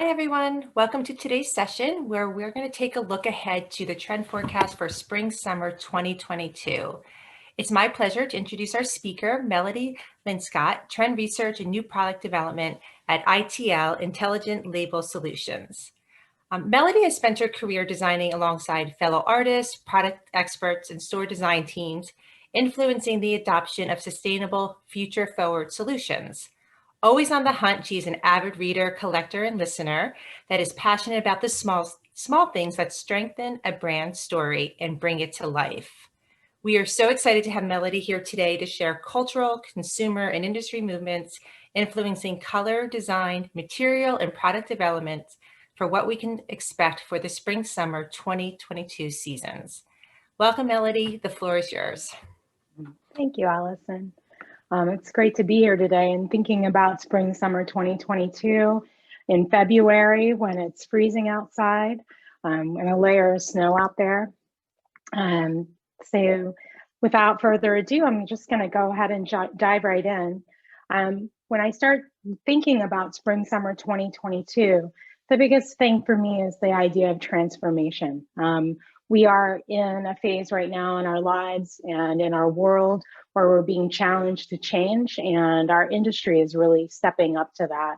Hi, everyone. Welcome to today's session where we're going to take a look ahead to the trend forecast for spring-summer 2022. It's my pleasure to introduce our speaker, Melody Linscott, Trend Research and New Product Development at ITL Intelligent Label Solutions. Melody has spent her career designing alongside fellow artists, product experts, and store design teams, influencing the adoption of sustainable, future-forward solutions. Always on the hunt, she's an avid reader, collector, and listener that is passionate about the small things that strengthen a brand story and bring it to life. We are so excited to have Melody here today to share cultural, consumer, and industry movements influencing color, design, material, and product development for what we can expect for the spring-summer 2022 seasons. Welcome, Melody. The floor is yours. Thank you, Allison. It's great to be here today and thinking about spring, summer 2022 in February when it's freezing outside and a layer of snow out there. So without further ado, I'm just going to go ahead and dive right in. When I start thinking about spring, summer 2022, the biggest thing for me is the idea of transformation. We are in a phase right now in our lives and in our world where we're being challenged to change, and our industry is really stepping up to that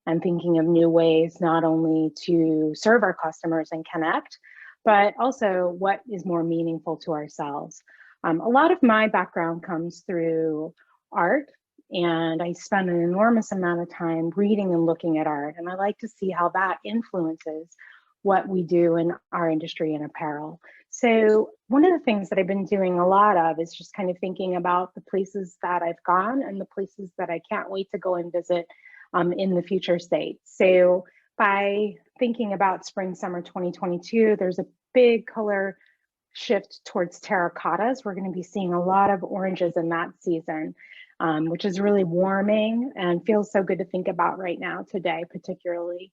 and thinking of new ways not only to serve our customers and connect, but also what is more meaningful to ourselves. A lot of my background comes through art, and I spend an enormous amount of time reading and looking at art, and I like to see how that influences what we do in our industry and apparel. So one of the things that I've been doing a lot of is just kind of thinking about the places that I've gone and the places that I can't wait to go and visit in the future state. So by thinking about spring, summer 2022, there's a big color shift towards terracottas. We're going to be seeing a lot of oranges in that season, which is really warming and feels so good to think about right now today, particularly.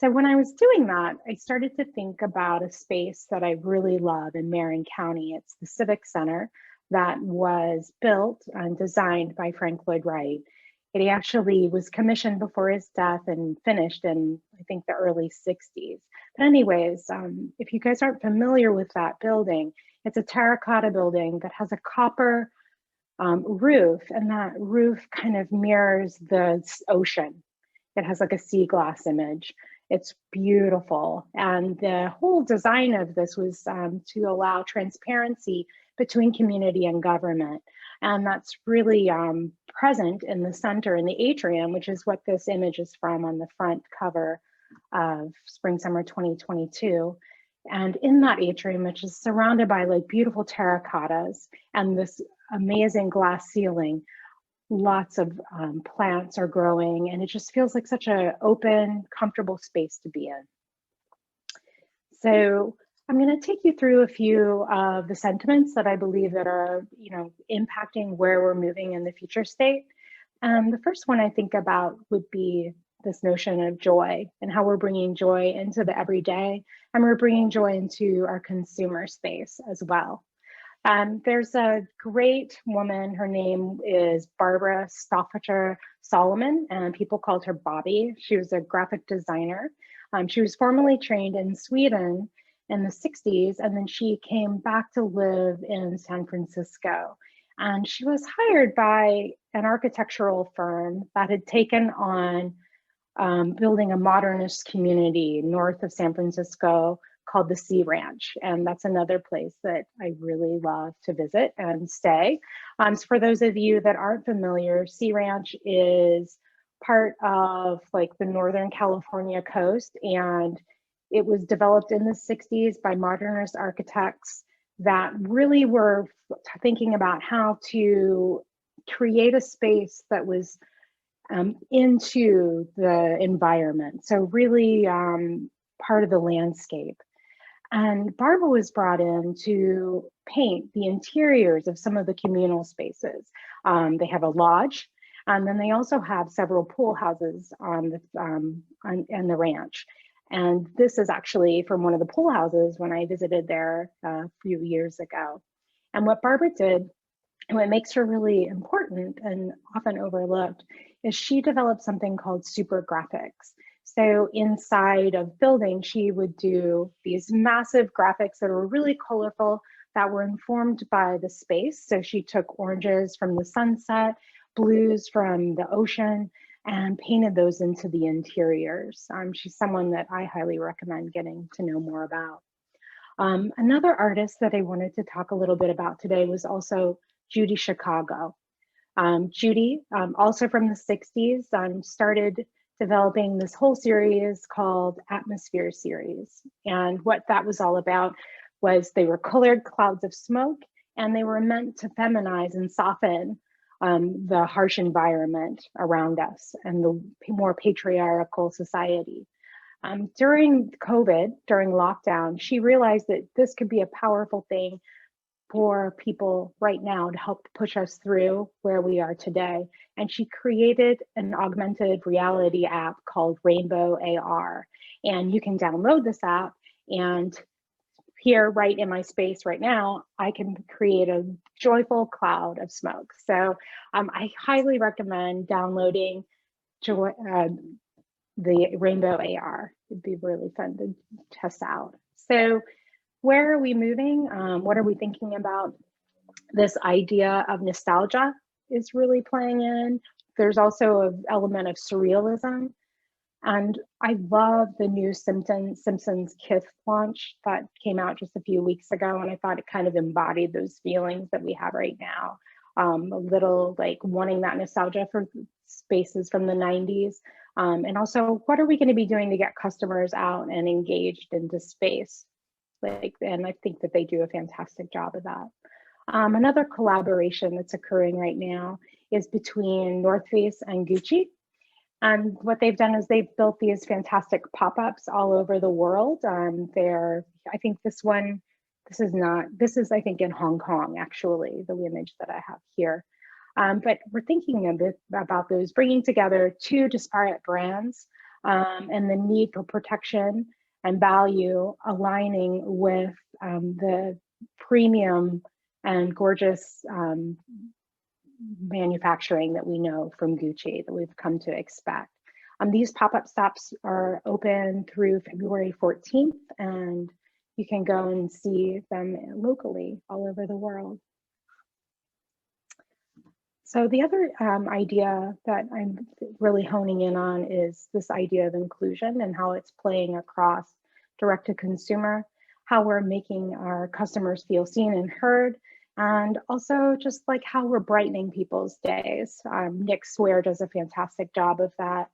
So when I was doing that, I started to think about a space that I really love in Marin County. It's the Civic Center that was built and designed by Frank Lloyd Wright. It actually was commissioned before his death and finished in, I think, the early 60s. But anyways, if you guys aren't familiar with that building, it's a terracotta building that has a copper roof, and that roof kind of mirrors the ocean. It has like a sea glass image. It's beautiful. And the whole design of this was to allow transparency between community and government. And that's really present in the center in the atrium, which is what this image is from on the front cover of Spring Summer 2022. And in that atrium, which is surrounded by like beautiful terracottas and this amazing glass ceiling, lots of plants are growing, and it just feels like such an open, comfortable space to be in. So I'm going to take you through a few of the sentiments that I believe that are, impacting where we're moving in the future state. The first one I think about would be this notion of joy and how we're bringing joy into the everyday, and we're bringing joy into our consumer space as well. There's a great woman, her name is Barbara Stoffacher Solomon, and people called her Bobby. She was a graphic designer. She was formerly trained in Sweden in the 60s, and then she came back to live in San Francisco. And she was hired by an architectural firm that had taken on building a modernist community north of San Francisco called the Sea Ranch. And that's another place that I really love to visit and stay. So for those of you that aren't familiar, Sea Ranch is part of like the Northern California coast. And it was developed in the 60s by modernist architects that really were thinking about how to create a space that was into the environment. So really part of the landscape. And Barbara was brought in to paint the interiors of some of the communal spaces. They have a lodge, and then they also have several pool houses on the ranch. And this is actually from one of the pool houses when I visited there a few years ago. And what Barbara did, and what makes her really important and often overlooked, is she developed something called super graphics. So inside of buildings, she would do these massive graphics that were really colorful, that were informed by the space. So she took oranges from the sunset, blues from the ocean, and painted those into the interiors. She's someone that I highly recommend getting to know more about. Another artist that I wanted to talk a little bit about today was also Judy Chicago. Judy, also from the 60s, started developing this whole series called Atmosphere series. And what that was all about was they were colored clouds of smoke, and they were meant to feminize and soften the harsh environment around us and the more patriarchal society. During COVID, during lockdown, she realized that this could be a powerful thing for people right now to help push us through where we are today. And she created an augmented reality app called Rainbow AR. And you can download this app, and here right in my space right now, I can create a joyful cloud of smoke. So I highly recommend downloading the Rainbow AR. It'd be really fun to test out. So where are we moving? What are we thinking about? This idea of nostalgia is really playing in. There's also an element of surrealism. And I love the new Simpsons Kith launch that came out just a few weeks ago. And I thought it kind of embodied those feelings that we have right now. A little like wanting that nostalgia for spaces from the 90s. And also, what are we going to be doing to get customers out and engaged into space? And I think that they do a fantastic job of that. Another collaboration that's occurring right now is between North Face and Gucci. And what they've done is they've built these fantastic pop-ups all over the world. I think this is I think in Hong Kong, actually, the image that I have here. But we're thinking a bit about those, bringing together two disparate brands and the need for protection and value aligning with the premium and gorgeous manufacturing that we know from Gucci that we've come to expect. These pop-up shops are open through February 14th, and you can go and see them locally all over the world. So the other idea that I'm really honing in on is this idea of inclusion and how it's playing across direct to consumer, how we're making our customers feel seen and heard, and also just like how we're brightening people's days. Nick Swear does a fantastic job of that.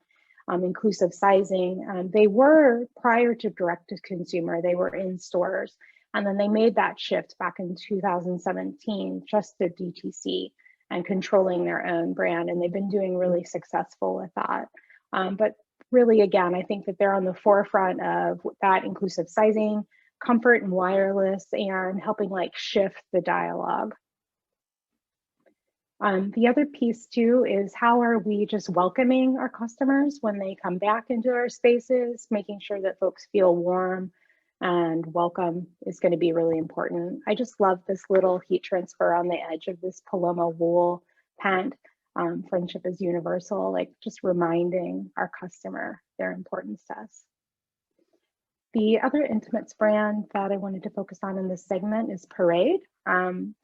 Inclusive sizing. They were, prior to direct to consumer, they were in stores. And then they made that shift back in 2017, just to DTC and controlling their own brand. And they've been doing really successful with that. But really, again, I think that they're on the forefront of that inclusive sizing, comfort and wireless, and helping like shift the dialogue. The other piece too is how are we just welcoming our customers when they come back into our spaces, making sure that folks feel warm and welcome is going to be really important. I just love this little heat transfer on the edge of this Paloma wool pant. Friendship is universal, like just reminding our customer their importance to us. The other intimates brand that I wanted to focus on in this segment is Parade.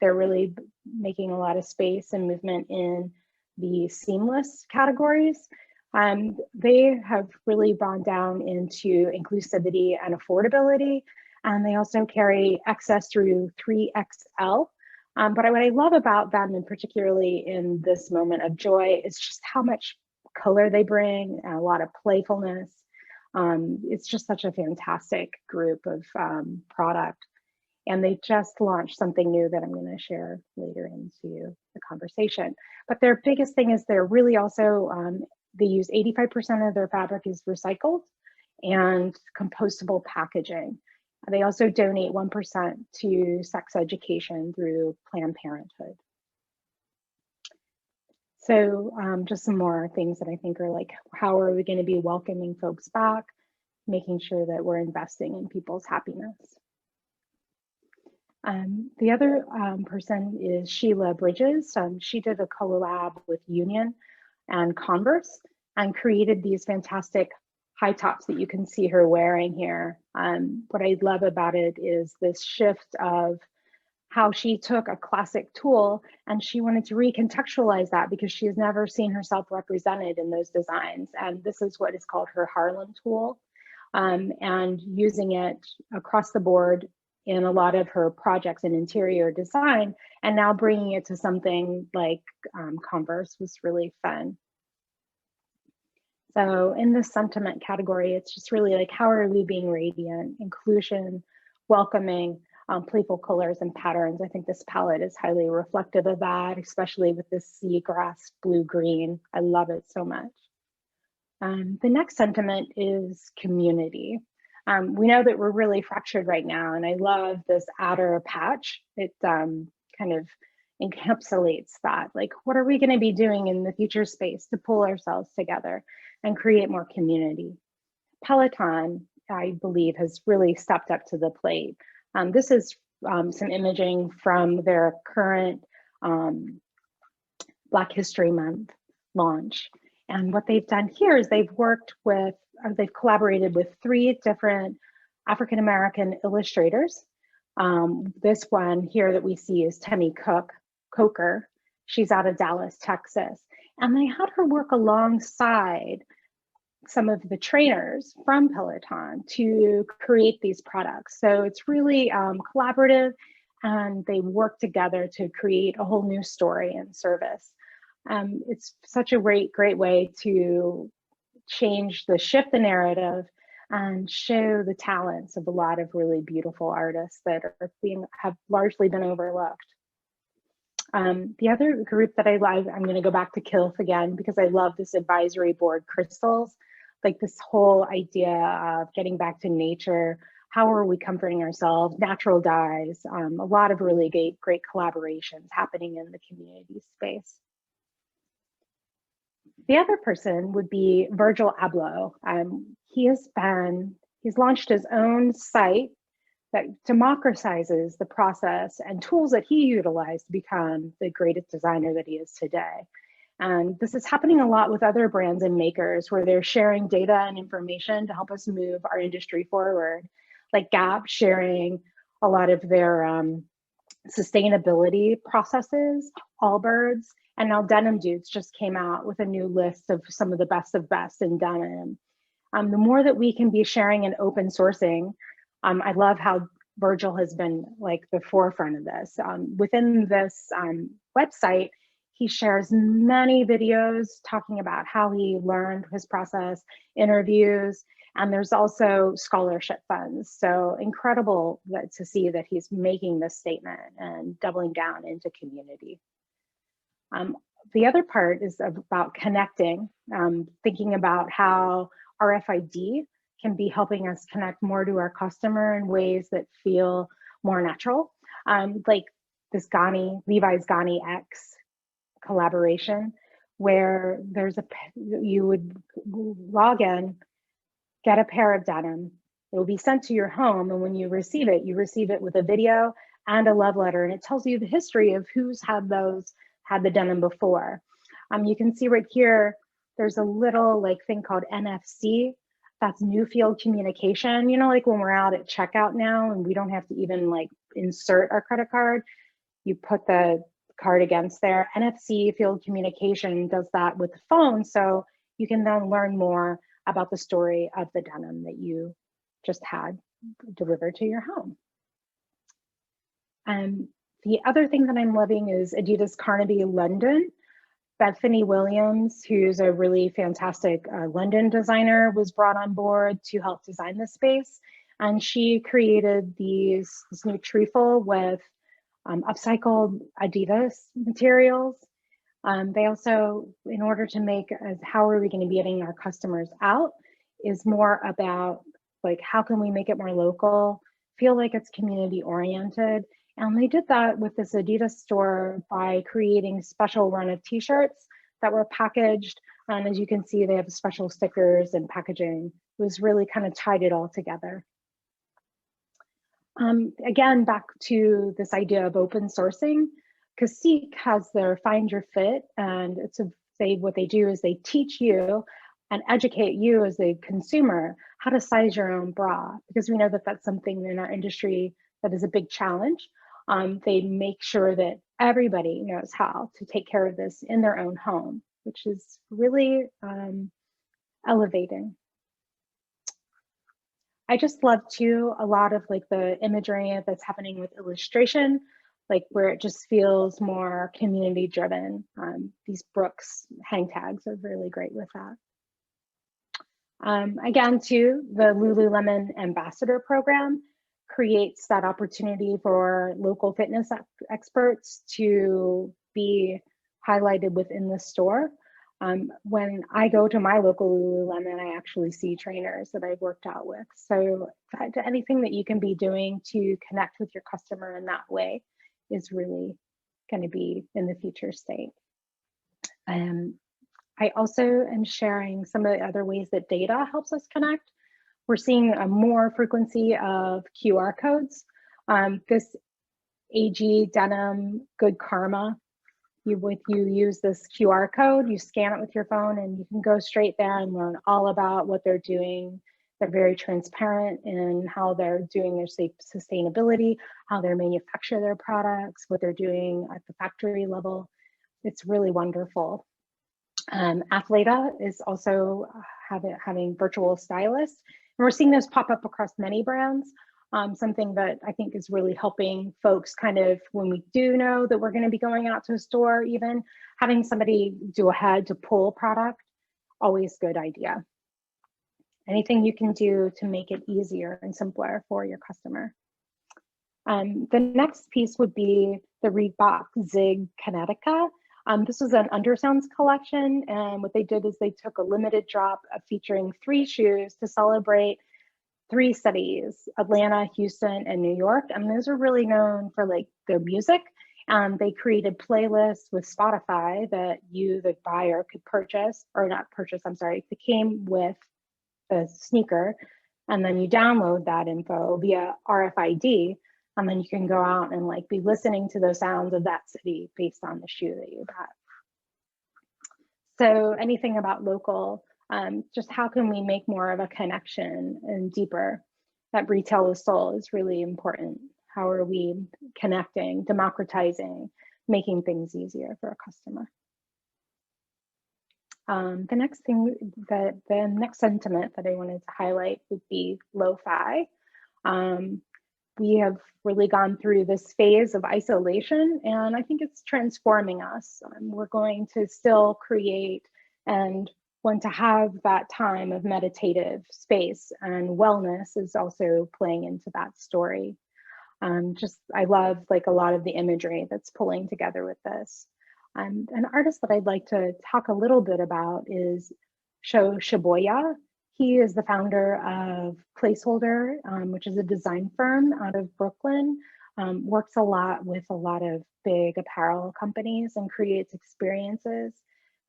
They're really making a lot of space and movement in the seamless categories. They have really gone down into inclusivity and affordability, and they also carry XS through 3XL. But what I love about them, and particularly in this moment of joy, is just how much color they bring, and a lot of playfulness. It's just such a fantastic group of product. And they just launched something new that I'm going to share later into the conversation. But their biggest thing is they're really also, they use 85% of their fabric is recycled and compostable packaging. They also donate 1% to sex education through Planned Parenthood. So just some more things that I think are like, how are we going to be welcoming folks back, making sure that we're investing in people's happiness. The other person is Sheila Bridges. She did a collab with Union and Converse and created these fantastic high tops that you can see her wearing here. What I love about it is this shift of how she took a classic tool and she wanted to recontextualize that because she has never seen herself represented in those designs. And this is what is called her Harlem tool, and using it across the board in a lot of her projects in interior design, and now bringing it to something like Converse was really fun. So in the sentiment category, it's just really like, how are we being radiant, inclusion, welcoming, playful colors and patterns. I think this palette is highly reflective of that, especially with this seagrass blue-green. I love it so much. The next sentiment is community. We know that we're really fractured right now, and I love this outer patch. It kind of encapsulates that. Like, what are we going to be doing in the future space to pull ourselves together and create more community? Peloton, I believe, has really stepped up to the plate. This is some imaging from their current Black History Month launch. And what they've done here is they've collaborated with 3 different African-American illustrators. This one here that we see is Temi Coker. She's out of Dallas, Texas. And they had her work alongside some of the trainers from Peloton to create these products. So it's really collaborative, and they work together to create a whole new story and service. It's such a great way to shift the narrative and show the talents of a lot of really beautiful artists that have largely been overlooked. The other group that I love, I'm going to go back to Kilf again because I love this advisory board crystals, like this whole idea of getting back to nature. How are we comforting ourselves? Natural dyes, a lot of really great collaborations happening in the community space. The other person would be Virgil Abloh. He's launched his own site that democratizes the process and tools that he utilized to become the greatest designer that he is today. And this is happening a lot with other brands and makers where they're sharing data and information to help us move our industry forward, like Gap sharing a lot of their sustainability processes, Allbirds, and now Denim Dudes just came out with a new list of some of the best of best in denim. The more that we can be sharing and open sourcing, I love how Virgil has been like the forefront of this. Within this website, he shares many videos talking about how he learned his process, interviews, and there's also scholarship funds. So incredible to see that he's making this statement and doubling down into community. The other part is about connecting, thinking about how RFID can be helping us connect more to our customer in ways that feel more natural, like this Levi's Ghani X collaboration, where you would log in, get a pair of denim, it will be sent to your home, and when you receive it with a video and a love letter, and it tells you the history of who's had the denim before. You can see right here, there's a little thing called NFC. That's new field communication. You know, like when we're out at checkout now and we don't have to even insert our credit card, you put the card against there. NFC field communication does that with the phone. So you can then learn more about the story of the denim that you just had delivered to your home. The other thing that I'm loving is Adidas Carnaby London. Bethany Williams, who's a really fantastic London designer, was brought on board to help design this space. And she created this new trefoil with upcycled Adidas materials. They also, in order to make, how are we going to be getting our customers out, is more about how can we make it more local, feel like it's community oriented. And they did that with this Adidas store by creating special run of t-shirts that were packaged. And as you can see, they have special stickers and packaging. It was really kind of tied it all together. Again, back to this idea of open sourcing, Cacique has their Find Your Fit, and what they do is they teach you and educate you as a consumer how to size your own bra, because we know that that's something in our industry that is a big challenge. They make sure that everybody knows how to take care of this in their own home, which is really elevating. I just love too a lot of like the imagery that's happening with illustration, like where it just feels more community driven. These Brooks hang tags are really great with that. Again, too, the Lululemon Ambassador Program creates that opportunity for local fitness experts to be highlighted within the store. When I go to my local Lululemon, I actually see trainers that I've worked out with. So anything that you can be doing to connect with your customer in that way is really going to be in the future state. I also am sharing some of the other ways that data helps us connect. We're seeing a more frequency of QR codes. This AG Denim Good Karma, you use this QR code, you scan it with your phone, and you can go straight there and learn all about what they're doing. They're very transparent in how they're doing their sustainability, how they manufacture their products, what they're doing at the factory level. It's really wonderful. Athleta is also having virtual stylists, and we're seeing those pop up across many brands. Something that I think is really helping folks kind of, when we do know that we're going to be going out to a store, even having somebody do ahead to pull product, always good idea. Anything you can do to make it easier and simpler for your customer. The next piece would be the Reebok Zig Kinetica. This was an Undersounds collection, and what they did is they took a limited drop of featuring 3 shoes to celebrate 3 cities, Atlanta, Houston, and New York. And those are really known for like their music. They created playlists with Spotify that you, the buyer, could purchase, or not purchase, I'm sorry, that came with the sneaker. And then you download that info via RFID, and then you can go out and like be listening to those sounds of that city based on the shoe that you got. So anything about local, just how can we make more of a connection and deeper? That retail with soul is really important. How are we connecting, democratizing, making things easier for a customer? The next thing, the next sentiment that I wanted to highlight would be lo-fi. We have really gone through this phase of isolation, and I think it's transforming us. We're going to still create and want to have that time of meditative space, and wellness is also playing into that story. I love like a lot of the imagery that's pulling together with this. An artist that I'd like to talk a little bit about is Sho Shibuya. He is the founder of Placeholder, which is a design firm out of Brooklyn, works a lot with a lot of big apparel companies and creates experiences.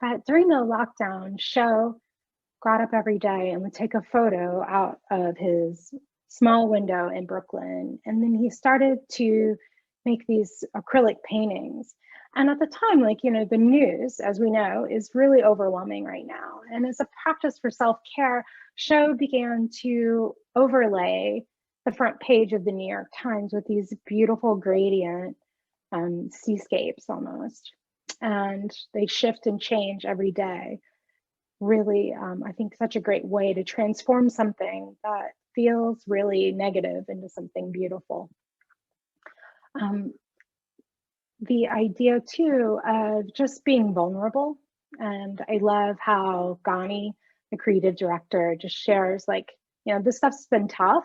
But during the lockdown, Sho got up every day and would take a photo out of his small window in Brooklyn. And then he started to make these acrylic paintings. And at the time, like, you know, the news, as we know, is really overwhelming right now. And as a practice for self-care, Sho began to overlay the front page of the New York Times with these beautiful gradient seascapes almost. And they shift and change every day. Really, I think such a great way to transform something that feels really negative into something beautiful. The idea too of just being vulnerable. And I love how Ghani, the creative director, just shares like, you know, this stuff's been tough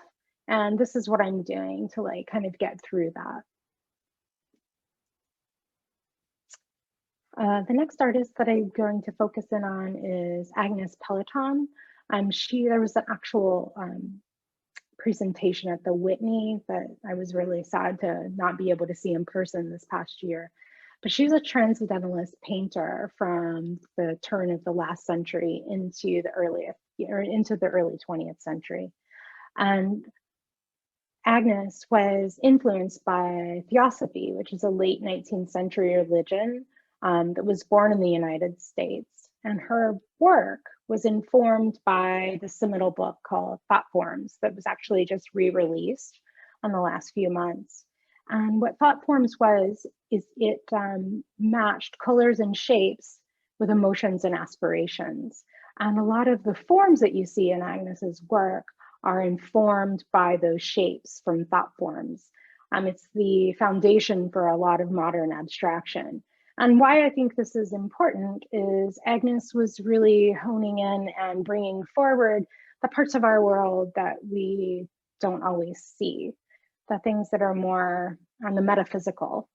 and this is what I'm doing to like kind of get through that. The next artist that I'm going to focus in on is Agnes Peloton. There was an actual presentation at the Whitney that I was really sad to not be able to see in person this past year. But she's a transcendentalist painter from the turn of the last century into the early 20th century. And Agnes was influenced by Theosophy, which is a late 19th century religion that was born in the United States. And her work was informed by the seminal book called Thought Forms that was actually just re-released in the last few months. And what Thought Forms was, is it matched colors and shapes with emotions and aspirations. And a lot of the forms that you see in Agnes's work are informed by those shapes from Thought Forms. It's the foundation for a lot of modern abstraction. And why I think this is important is Agnes was really honing in and bringing forward the parts of our world that we don't always see, the things that are more on the metaphysical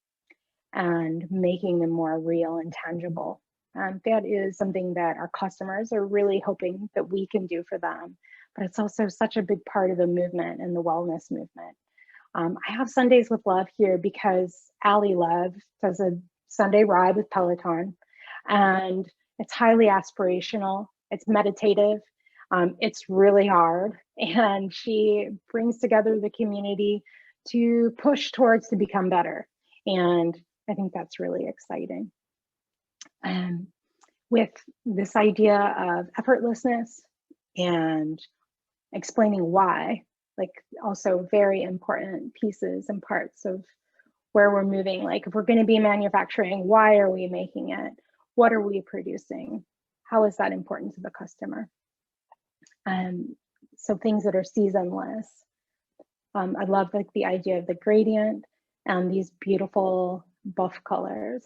and making them more real and tangible. That is something that our customers are really hoping that we can do for them. But it's also such a big part of the movement and the wellness movement. I have Sundays with Love here because Allie Love does a Sunday ride with Peloton, and it's highly aspirational, it's meditative, it's really hard, and she brings together the community to push towards to become better. And I think that's really exciting. With this idea of effortlessness and explaining why, like also very important pieces and parts of where we're moving. Like if we're going to be manufacturing, why are we making it? What are we producing? How is that important to the customer? So things that are seasonless. I love like the idea of the gradient and these beautiful buff colors.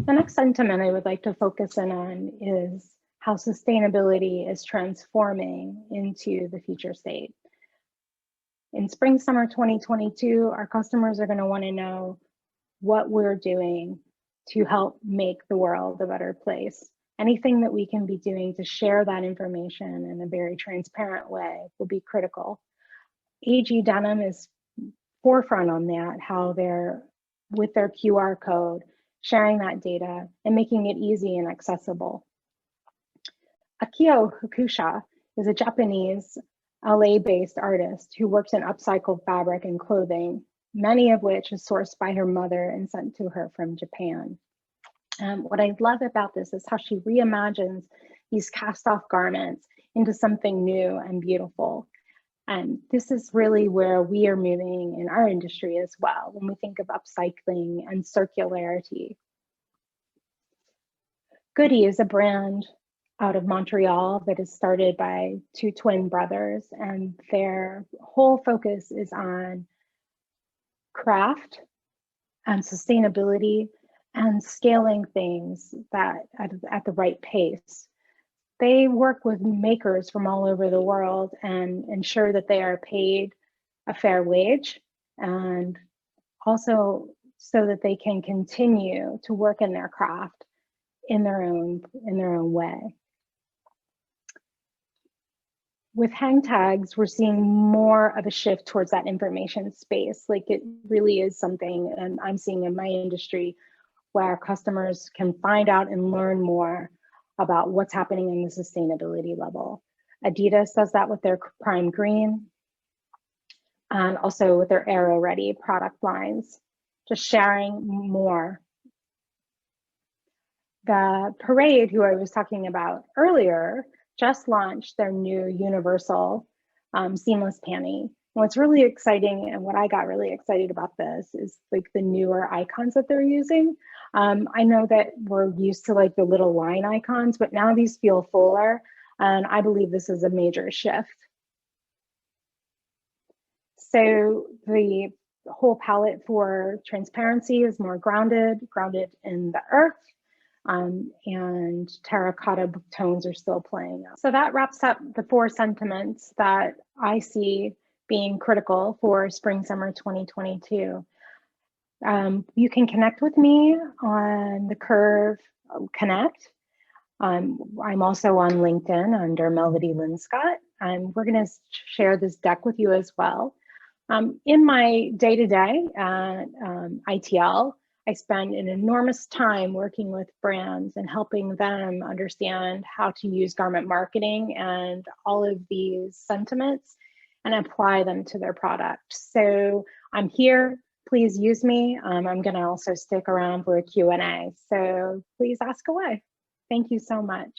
The next sentiment I would like to focus in on is how sustainability is transforming into the future state. In spring, summer 2022, our customers are going to want to know what we're doing to help make the world a better place. Anything that we can be doing to share that information in a very transparent way will be critical. AG Denim is forefront on that, how they're, with their QR code, sharing that data and making it easy and accessible. Akio Hakusha is a Japanese LA-based artist who works in upcycled fabric and clothing, many of which is sourced by her mother and sent to her from Japan. What I love about this is how she reimagines these cast-off garments into something new and beautiful. And this is really where we are moving in our industry as well, when we think of upcycling and circularity. Goody is a brand out of Montreal that is started by two twin brothers, and their whole focus is on craft and sustainability and scaling things that at the right pace. They work with makers from all over the world and ensure that they are paid a fair wage, and also so that they can continue to work in their craft in their own way. With hang tags, we're seeing more of a shift towards that information space. Like it really is something, and I'm seeing in my industry, where customers can find out and learn more about what's happening in the sustainability level. Adidas does that with their Prime Green, and also with their Aero Ready product lines, just sharing more. The Parade, who I was talking about earlier, just launched their new universal seamless panty. What's really exciting, and what I got really excited about this, is like the newer icons that they're using. I know that we're used to like the little line icons, but now these feel fuller, and I believe this is a major shift. So the whole palette for transparency is more grounded in the earth, and terracotta tones are still playing. So that wraps up the 4 sentiments that I see being critical for spring summer 2022. You can connect with me on the Curve Connect. I'm also on LinkedIn under Melody Linscott, and we're going to share this deck with you as well. In my day-to-day at ITL, I spend an enormous time working with brands and helping them understand how to use garment marketing and all of these sentiments and apply them to their product. So I'm here. please use me. I'm going to also stick around for a Q&A. So please ask away. Thank you so much.